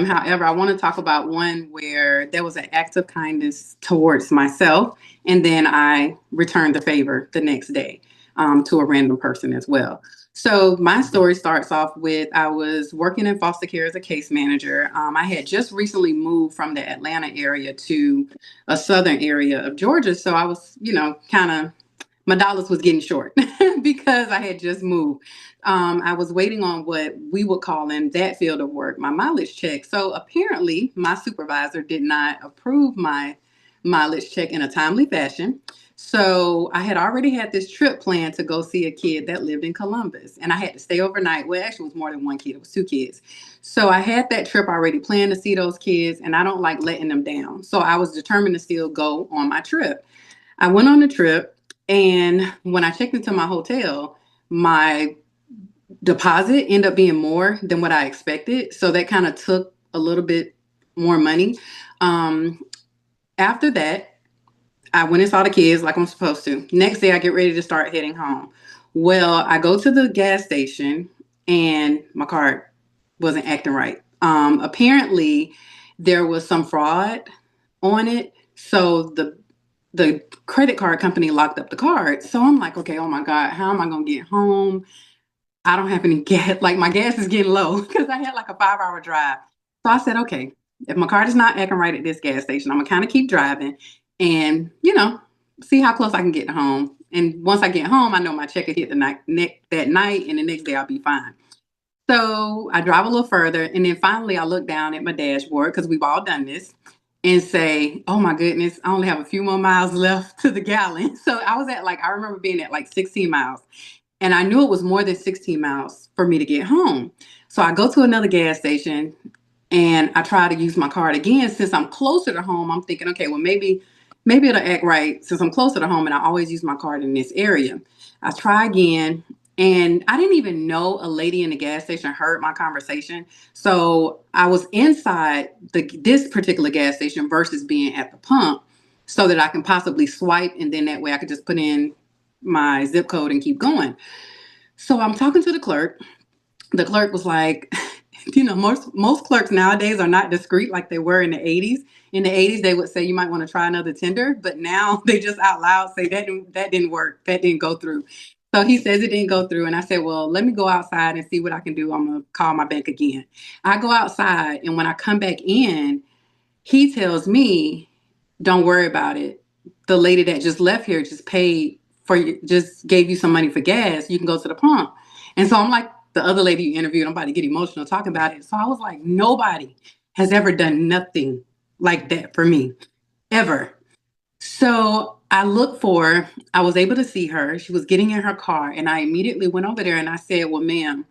However, I want to talk about one where there was an act of kindness towards myself, and then I returned the favor the next day to a random person as well. So my story starts off with I was working in foster care as a case manager. I had just recently moved from the Atlanta area to a southern area of Georgia, so I was, kind of my dollars was getting short because I had just moved. I was waiting on what we would call in that field of work, my mileage check. So apparently, my supervisor did not approve my mileage check in a timely fashion. So I had already had this trip planned to go see a kid that lived in Columbus, and I had to stay overnight. Well, actually, it was more than one kid; it was two kids. So I had that trip already planned to see those kids, and I don't like letting them down. So I was determined to still go on my trip. I went on the trip, and when I checked into my hotel, my deposit ended up being more than what I expected. So that kind of took a little bit more money. Um, After that, I went and saw the kids like I'm supposed to. Next day, I get ready to start heading home. Well, I go to the gas station, and my card wasn't acting right. Apparently, there was some fraud on it. So the credit card company locked up the card. So I'm like, okay, oh my God, how am I gonna get home? I don't have any gas. Like my gas is getting low because I had like a 5 hour drive. So I said, okay, if my card is not acting right at this gas station, I'm gonna kind of keep driving and see how close I can get to home. And once I get home, I know my check will hit that night, and the next day I'll be fine. So I drive a little further, and then finally I look down at my dashboard because we've all done this and say, "Oh my goodness, I only have a few more miles left to the gallon." So I was at I remember being at like 16 miles, and I knew it was more than 16 miles for me to get home. So I go to another gas station and I try to use my card again. Since I'm closer to home, I'm thinking, okay, well maybe it'll act right since I'm closer to home and I always use my card in this area. I try again, and I didn't even know a lady in the gas station heard my conversation. So I was inside this particular gas station versus being at the pump so that I can possibly swipe, and then that way I could just put in my zip code and keep going. So I'm talking to the clerk. The clerk was like, most clerks nowadays are not discreet like they were in the 80s. In the 80s, they would say you might want to try another tender, but now they just out loud say that didn't work, that didn't go through. So he says it didn't go through, and I said, well, let me go outside and see what I can do. I'm gonna call my bank again. I go outside, and when I come back in, he tells me, don't worry about it. The lady that just left here just paid for you, just gave you some money for gas. You can go to the pump. And so I'm like, the other lady you interviewed, I'm about to get emotional talking about it. So I was like, nobody has ever done nothing like that for me, ever. So I was able to see her. She was getting in her car, and I immediately went over there and I said, well, ma'am,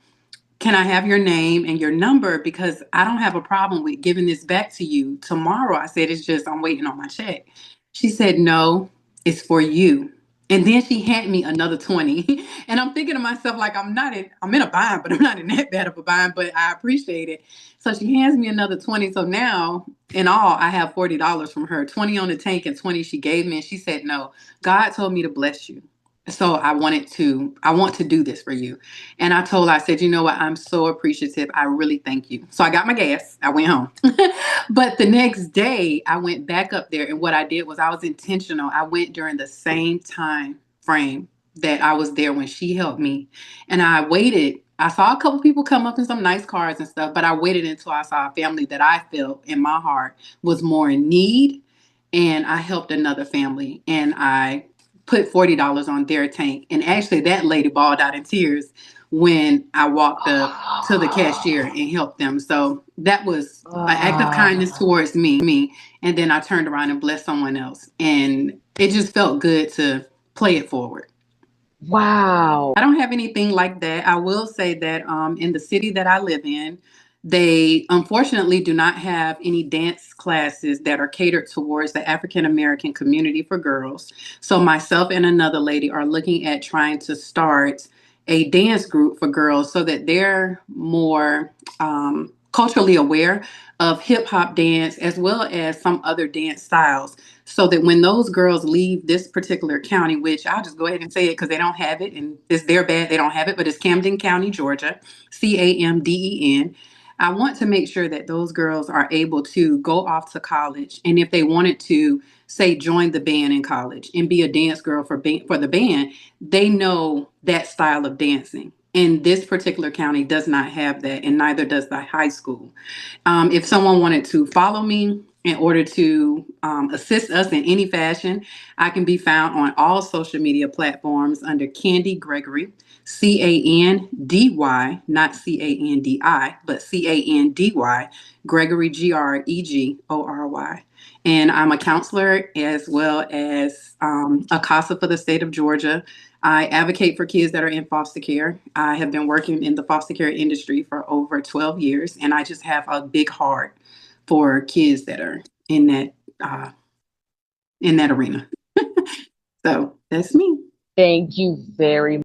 can I have your name and your number? Because I don't have a problem with giving this back to you tomorrow. I said, it's just, I'm waiting on my check. She said, no, it's for you. And then she handed me another 20. And I'm thinking to myself, like, I'm in a bind, but I'm not in that bad of a bind, but I appreciate it. So she hands me another 20. So now in all, I have $40 from her, 20 on the tank and 20 she gave me. And she said, no, God told me to bless you. So I want to do this for you. And I told her, I said, you know what? I'm so appreciative. I really thank you. So I got my gas. I went home. But the next day, I went back up there. And what I did was I was intentional. I went during the same time frame that I was there when she helped me. And I waited. I saw a couple people come up in some nice cars and stuff, but I waited until I saw a family that I felt in my heart was more in need. And I helped another family. And I put $40 on their tank. And actually, that lady bawled out in tears when I walked up to the cashier and helped them. So that was an act of kindness towards me. And then I turned around and blessed someone else. And it just felt good to play it forward. Wow. I don't have anything like that. I will say that in the city that I live in, they unfortunately do not have any dance classes that are catered towards the African American community for girls. So myself and another lady are looking at trying to start a dance group for girls so that they're more culturally aware of hip hop dance as well as some other dance styles. So that when those girls leave this particular county, which I'll just go ahead and say it because they don't have it and it's their bad they don't have it, but it's Camden County, Georgia, Camden. I want to make sure that those girls are able to go off to college. And if they wanted to, say, join the band in college and be a dance girl for the band, they know that style of dancing. And this particular county does not have that, and neither does the high school. If someone wanted to follow me in order to assist us in any fashion, I can be found on all social media platforms under Candy Gregory, Candy, not Candi, but Candy, Gregory, Gregory. And I'm a counselor as well as a CASA for the state of Georgia. I advocate for kids that are in foster care. I have been working in the foster care industry for over 12 years, and I just have a big heart for kids that are uh, in that arena. So that's me. Thank you very